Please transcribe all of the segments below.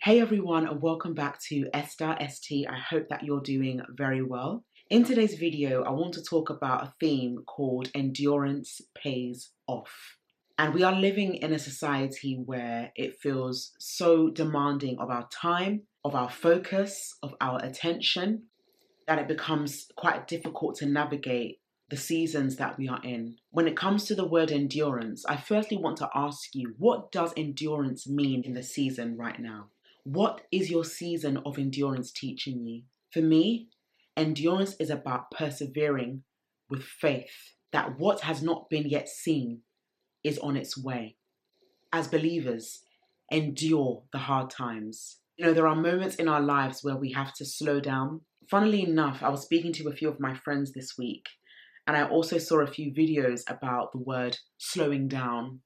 Hey everyone, and welcome back to Esther ST. I hope that you're doing very well. In today's video, I want to talk about a theme called endurance pays off. And we are living in a society where it feels so demanding of our time, of our focus, of our attention, that it becomes quite difficult to navigate the seasons that we are in. When it comes to the word endurance, I firstly want to ask you, what does endurance mean in the season right now? What is your season of endurance teaching you? For me, endurance is about persevering with faith that what has not been yet seen is on its way. As believers, endure the hard times. There are moments in our lives where we have to slow down. Funnily enough, I was speaking to a few of my friends this week, and I also saw a few videos about the word slowing down,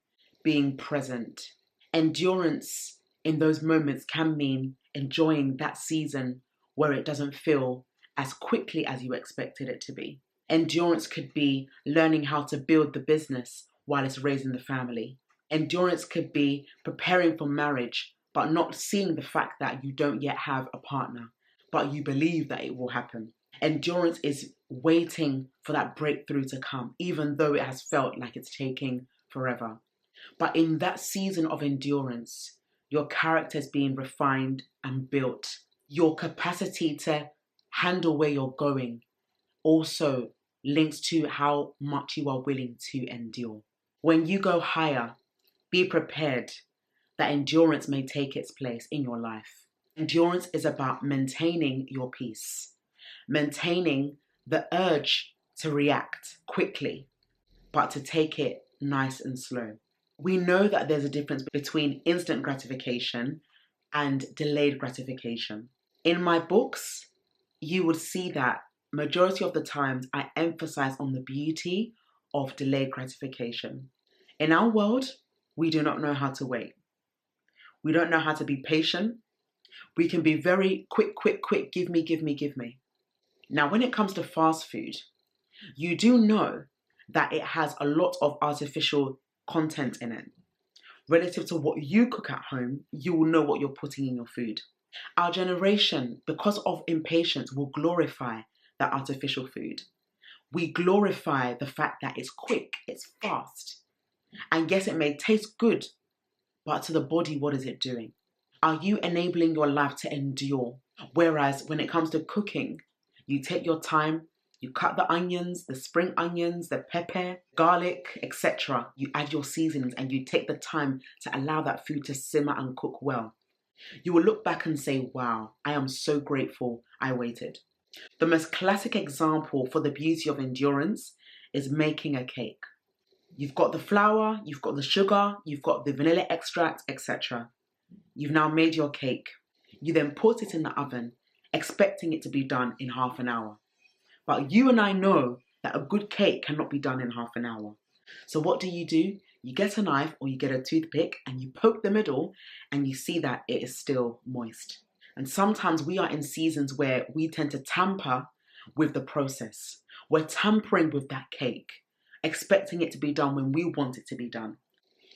being present. Endurance in those moments can mean enjoying that season where it doesn't feel as quickly as you expected it to be. Endurance could be learning how to build the business while it's raising the family. Endurance could be preparing for marriage, but not seeing the fact that you don't yet have a partner, but you believe that it will happen. Endurance is waiting for that breakthrough to come, even though it has felt like it's taking forever. But in that season of endurance, your character is being refined and built. Your capacity to handle where you're going also links to how much you are willing to endure. When you go higher, be prepared that endurance may take its place in your life. Endurance is about maintaining your peace, maintaining the urge to react quickly, but to take it nice and slow. We know that there's a difference between instant gratification and delayed gratification. In my books, you would see that majority of the times I emphasize on the beauty of delayed gratification. In our world, we do not know how to wait. We don't know how to be patient. We can be very quick, give me, give me, give me. Now, when it comes to fast food, you do know that it has a lot of artificial content in it. Relative to what you cook at home, you will know what you're putting in your food. Our generation, because of impatience, will glorify that artificial food. We glorify the fact that it's quick, it's fast. And yes, it may taste good, but to the body, what is it doing? Are you enabling your life to endure? Whereas when it comes to cooking, you take your time, you cut the onions, the spring onions, the pepper, garlic, etc. You add your seasonings and you take the time to allow that food to simmer and cook well. You will look back and say, wow, I am so grateful I waited. The most classic example for the beauty of endurance is making a cake. You've got the flour, you've got the sugar, you've got the vanilla extract, etc. You've now made your cake. You then put it in the oven, expecting it to be done in half an hour. But you and I know that a good cake cannot be done in half an hour. So what do? You get a knife or you get a toothpick and you poke the middle and you see that it is still moist. And sometimes we are in seasons where we tend to tamper with the process. We're tampering with that cake, expecting it to be done when we want it to be done.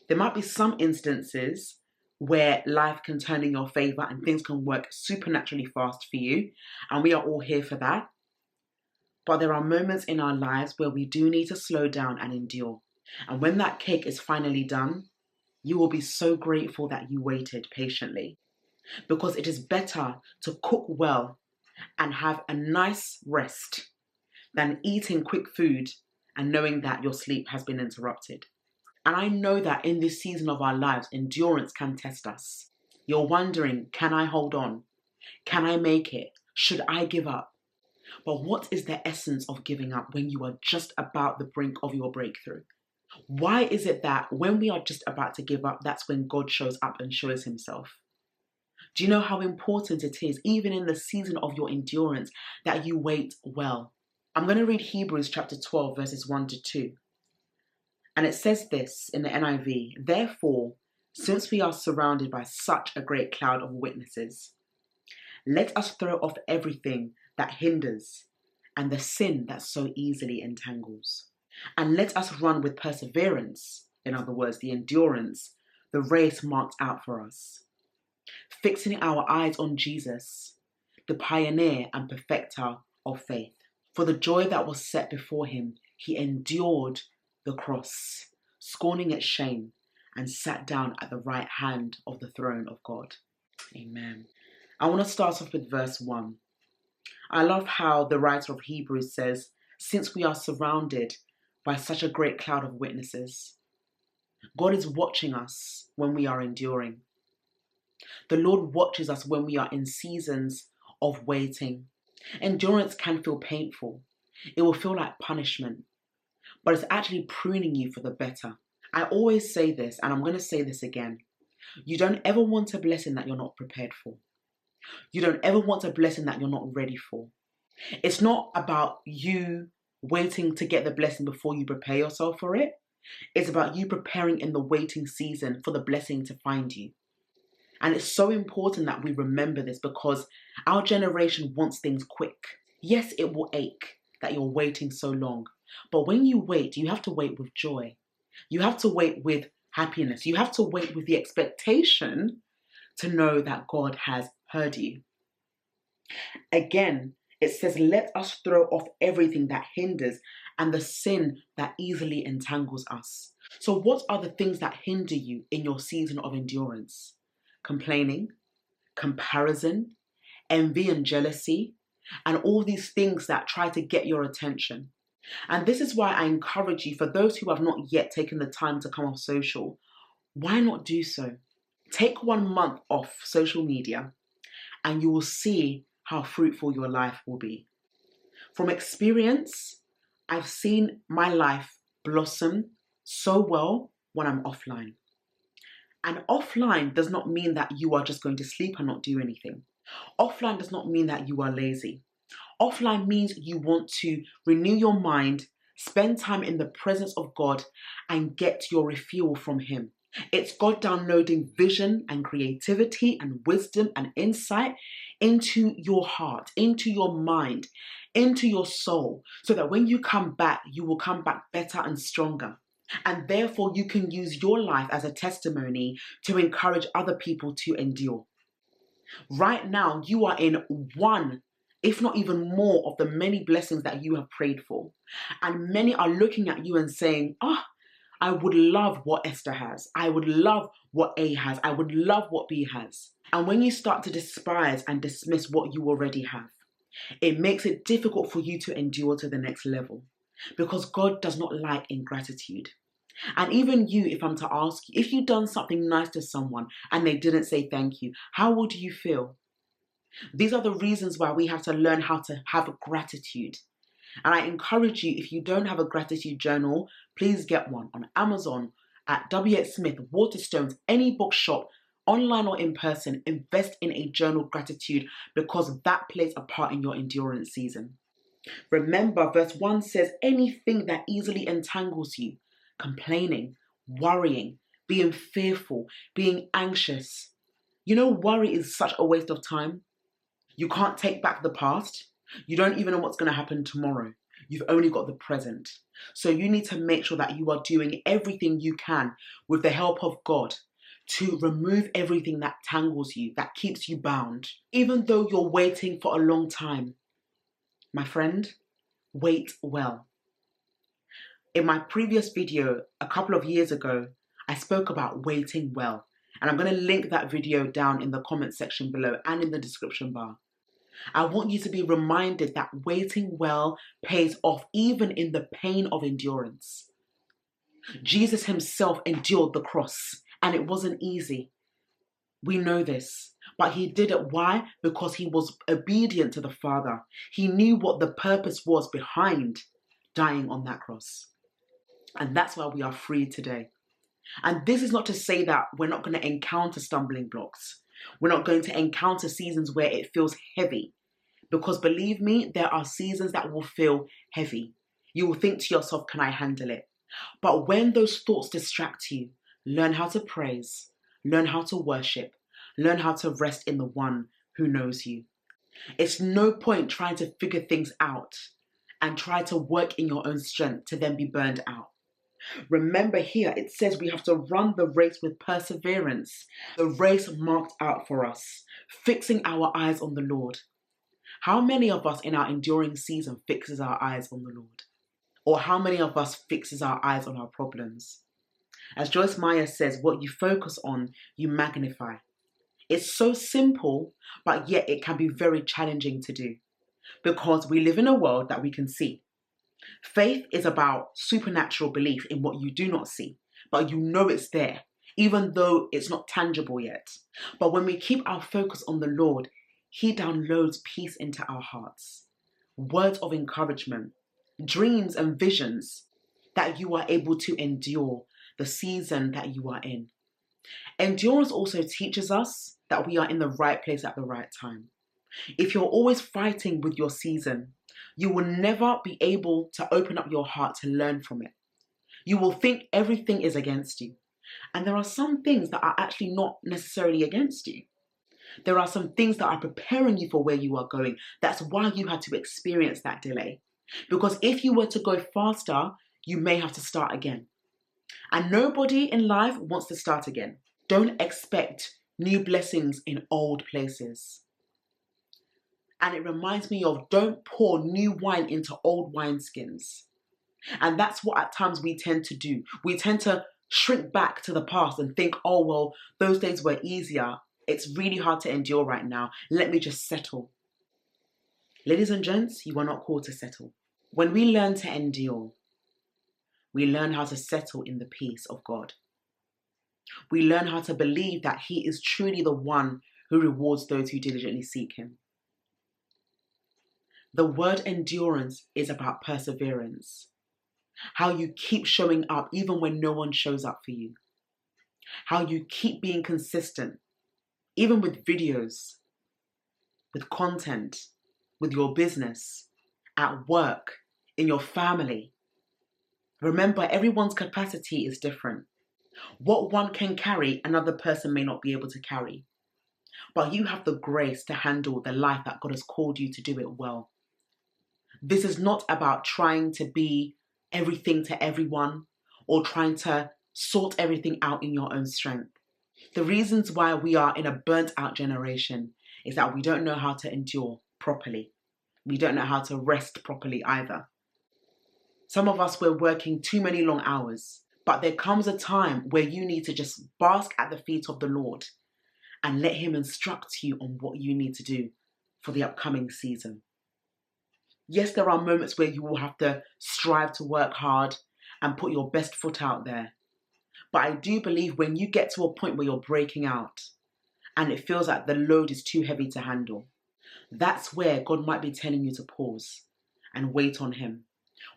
There might be some instances where life can turn in your favor and things can work supernaturally fast for you, and we are all here for that. But there are moments in our lives where we do need to slow down and endure. And when that cake is finally done, you will be so grateful that you waited patiently. Because it is better to cook well and have a nice rest than eating quick food and knowing that your sleep has been interrupted. And I know that in this season of our lives, endurance can test us. You're wondering, can I hold on? Can I make it? Should I give up? But what is the essence of giving up when you are just about the brink of your breakthrough? Why is it that when we are just about to give up, that's when God shows up and shows himself? Do you know how important it is, even in the season of your endurance, that you wait well? I'm going to read Hebrews chapter 12, verses 1 to 2. And it says this in the NIV, therefore, since we are surrounded by such a great cloud of witnesses, let us throw off everything that hinders and the sin that so easily entangles. And let us run with perseverance, in other words, the endurance, the race marked out for us. fixing our eyes on Jesus, the pioneer and perfecter of faith. For the joy that was set before him, he endured the cross, scorning its shame, and sat down at the right hand of the throne of God. Amen. I want to start off with verse 1. I love how the writer of Hebrews says, since we are surrounded by such a great cloud of witnesses, God is watching us when we are enduring. The Lord watches us when we are in seasons of waiting. Endurance can feel painful. It will feel like punishment, but it's actually pruning you for the better. I always say this, and I'm going to say this again. You don't ever want a blessing that you're not prepared for. You don't ever want a blessing that you're not ready for. It's not about you waiting to get the blessing before you prepare yourself for it. It's about you preparing in the waiting season for the blessing to find you. And it's so important that we remember this because our generation wants things quick. Yes, it will ache that you're waiting so long. But when you wait, you have to wait with joy. You have to wait with happiness. You have to wait with the expectation to know that God has heard you. Again, it says, let us throw off everything that hinders and the sin that easily entangles us. So what are the things that hinder you in your season of endurance? Complaining, comparison, envy and jealousy, and all these things that try to get your attention. And this is why I encourage you, for those who have not yet taken the time to come off social, why not do so? Take 1 month off social media and you will see how fruitful your life will be. From experience, I've seen my life blossom so well when I'm offline. And offline does not mean that you are just going to sleep and not do anything. Offline does not mean that you are lazy. Offline means you want to renew your mind, spend time in the presence of God, and get your refuel from Him. It's God downloading vision and creativity and wisdom and insight into your heart, into your mind, into your soul, so that when you come back, you will come back better and stronger. And therefore, you can use your life as a testimony to encourage other people to endure. Right now, you are in one, if not even more, of the many blessings that you have prayed for. And many are looking at you and saying, I would love what Esther has. I would love what A has. I would love what B has. And when you start to despise and dismiss what you already have, it makes it difficult for you to endure to the next level, because God does not like ingratitude. And even you, if I'm to ask you, if you've done something nice to someone and they didn't say thank you, how would you feel? These are the reasons why we have to learn how to have gratitude. And I encourage you, if you don't have a gratitude journal, please get one on Amazon, at W.H. Smith, Waterstones, any bookshop, online or in person. Invest in a journal of gratitude, because that plays a part in your endurance season. Remember, verse 1 says, anything that easily entangles you, complaining, worrying, being fearful, being anxious. You know, worry is such a waste of time. You can't take back the past. You don't even know what's going to happen tomorrow. You've only got the present. So you need to make sure that you are doing everything you can with the help of God to remove everything that tangles you, that keeps you bound. Even though you're waiting for a long time, my friend, wait well. In my previous video, a couple of years ago, I spoke about waiting well. And I'm going to link that video down in the comment section below and in the description bar. I want you to be reminded that waiting well pays off even in the pain of endurance. Jesus himself endured the cross, and it wasn't easy. We know this, but he did it. Why? Because he was obedient to the Father. He knew what the purpose was behind dying on that cross. And that's why we are free today. And this is not to say that we're not going to encounter stumbling blocks. We're not going to encounter seasons where it feels heavy. Because believe me, there are seasons that will feel heavy. You will think to yourself, can I handle it? But when those thoughts distract you, learn how to praise, learn how to worship, learn how to rest in the one who knows you. It's no point trying to figure things out and try to work in your own strength to then be burned out. Remember here, it says we have to run the race with perseverance, the race marked out for us, fixing our eyes on the Lord. How many of us in our enduring season fixes our eyes on the Lord? Or how many of us fixes our eyes on our problems? As Joyce Meyer says, what you focus on, you magnify. It's so simple, but yet it can be very challenging to do because we live in a world that we can see. Faith is about supernatural belief in what you do not see, but you know it's there, even though it's not tangible yet. But when we keep our focus on the Lord, He downloads peace into our hearts, words of encouragement, dreams and visions that you are able to endure the season that you are in. Endurance also teaches us that we are in the right place at the right time. If you're always fighting with your season, you will never be able to open up your heart to learn from it. You will think everything is against you. And there are some things that are actually not necessarily against you. There are some things that are preparing you for where you are going. That's why you had to experience that delay. Because if you were to go faster, you may have to start again. And nobody in life wants to start again. Don't expect new blessings in old places. And it reminds me of don't pour new wine into old wineskins. And that's what at times we tend to do. We tend to shrink back to the past and think, oh, well, those days were easier. It's really hard to endure right now. Let me just settle. Ladies and gents, you are not called to settle. When we learn to endure, we learn how to settle in the peace of God. We learn how to believe that He is truly the one who rewards those who diligently seek Him. The word endurance is about perseverance. How you keep showing up even when no one shows up for you. How you keep being consistent, even with videos, with content, with your business, at work, in your family. Remember, everyone's capacity is different. What one can carry, another person may not be able to carry. But you have the grace to handle the life that God has called you to do it well. This is not about trying to be everything to everyone or trying to sort everything out in your own strength. The reasons why we are in a burnt out generation is that we don't know how to endure properly. We don't know how to rest properly either. Some of us, we're working too many long hours, but there comes a time where you need to just bask at the feet of the Lord and let Him instruct you on what you need to do for the upcoming season. Yes, there are moments where you will have to strive to work hard and put your best foot out there. But I do believe when you get to a point where you're breaking out and it feels like the load is too heavy to handle, that's where God might be telling you to pause and wait on Him.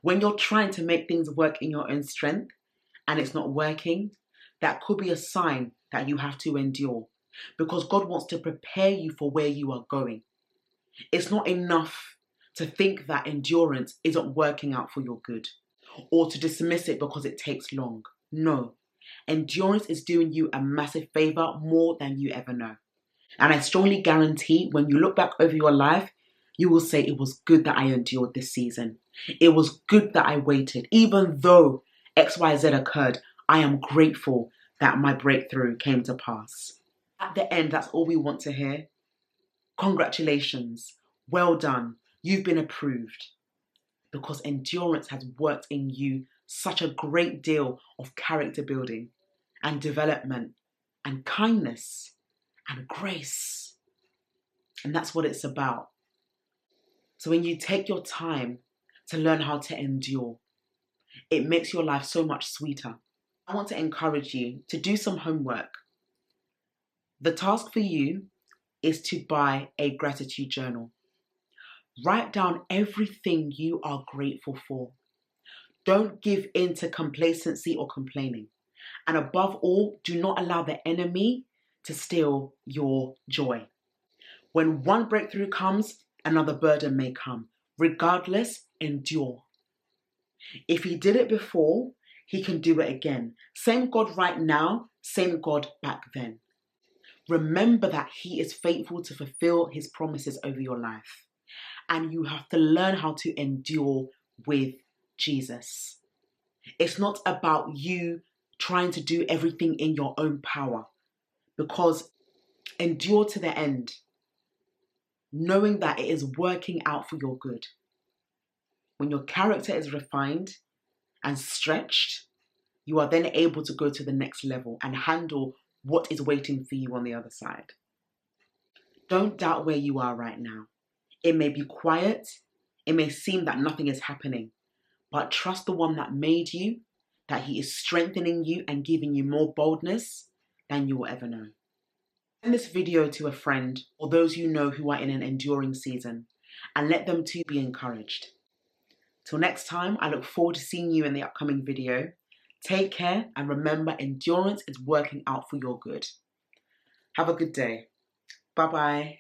When you're trying to make things work in your own strength and it's not working, that could be a sign that you have to endure because God wants to prepare you for where you are going. It's not enough to think that endurance isn't working out for your good or to dismiss it because it takes long. No, endurance is doing you a massive favor more than you ever know. And I strongly guarantee when you look back over your life, you will say it was good that I endured this season. It was good that I waited. Even though XYZ occurred, I am grateful that my breakthrough came to pass. At the end, that's all we want to hear. Congratulations. Well done. You've been approved. Because endurance has worked in you such a great deal of character building and development and kindness and grace. And that's what it's about. So when you take your time to learn how to endure, it makes your life so much sweeter. I want to encourage you to do some homework. The task for you is to buy a gratitude journal. Write down everything you are grateful for. Don't give in to complacency or complaining. And above all, do not allow the enemy to steal your joy. When one breakthrough comes, another burden may come. Regardless, endure. If He did it before, He can do it again. Same God right now, same God back then. Remember that He is faithful to fulfill His promises over your life. And you have to learn how to endure with Jesus. It's not about you trying to do everything in your own power, because endure to the end, knowing that it is working out for your good. When your character is refined and stretched, you are then able to go to the next level and handle what is waiting for you on the other side. Don't doubt where you are right now. It may be quiet, it may seem that nothing is happening, but trust the one that made you, that he is strengthening you and giving you more boldness than you will ever know. Send this video to a friend or those you know who are in an enduring season, and let them too be encouraged. Till next time, I look forward to seeing you in the upcoming video. Take care, and remember, endurance is working out for your good. Have a good day. Bye-bye.